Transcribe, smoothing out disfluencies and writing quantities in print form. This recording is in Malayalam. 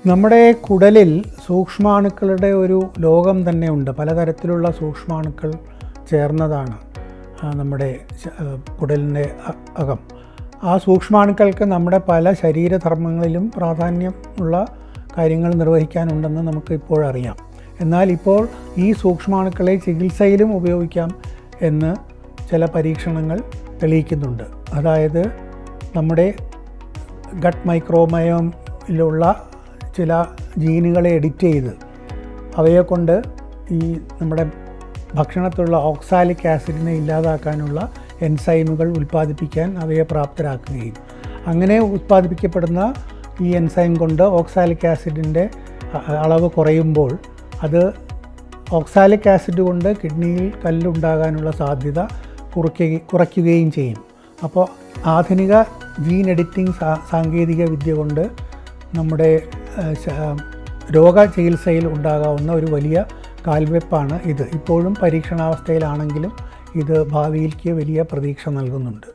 നമ്മുടെ കുടലിൽ സൂക്ഷ്മാണുക്കളുടെ ഒരു ലോകം തന്നെയുണ്ട്. പലതരത്തിലുള്ള സൂക്ഷ്മാണുക്കൾ ചേർന്നതാണ് നമ്മുടെ കുടലിൻ്റെ അകം. ആ സൂക്ഷ്മാണുക്കൾക്ക് നമ്മുടെ പല ശരീരധർമ്മങ്ങളിലും പ്രാധാന്യമുള്ള കാര്യങ്ങൾ നിർവഹിക്കാനുണ്ടെന്ന് നമുക്ക് ഇപ്പോഴറിയാം. എന്നാൽ ഇപ്പോൾ ഈ സൂക്ഷ്മാണുക്കളെ ചികിത്സയിലും ഉപയോഗിക്കാം എന്ന് ചില പരീക്ഷണങ്ങൾ തെളിയിക്കുന്നുണ്ട്. അതായത് നമ്മുടെ ഗട്ട് മൈക്രോബയോമിലുള്ള ചില ജീനുകളെ എഡിറ്റ് ചെയ്ത് അവയെ കൊണ്ട് ഈ നമ്മുടെ ഭക്ഷണത്തിലുള്ള ഓക്സാലിക് ആസിഡിനെ ഇല്ലാതാക്കാനുള്ള എൻസൈമുകൾ ഉൽപ്പാദിപ്പിക്കാൻ അവയെ പ്രാപ്തരാക്കുകയും അങ്ങനെ ഉൽപ്പാദിപ്പിക്കപ്പെടുന്ന ഈ എൻസൈം കൊണ്ട് ഓക്സാലിക് ആസിഡിൻ്റെ അളവ് കുറയുമ്പോൾ അത് ഓക്സാലിക് ആസിഡ് കൊണ്ട് കിഡ്നിയിൽ കല്ലുണ്ടാകാനുള്ള സാധ്യത കുറയ്ക്കുകയും ചെയ്യും. അപ്പോൾ ആധുനിക ജീൻ എഡിറ്റിംഗ് സാങ്കേതിക വിദ്യ കൊണ്ട് നമ്മുടെ രോഗചികിത്സയിൽ ഉണ്ടാകാവുന്ന ഒരു വലിയ കാൽവെപ്പാണ് ഇത്. ഇപ്പോഴും പരീക്ഷണാവസ്ഥയിലാണെങ്കിലും ഇത് ഭാവിയിലേക്ക് വലിയ പ്രതീക്ഷ നൽകുന്നുണ്ട്.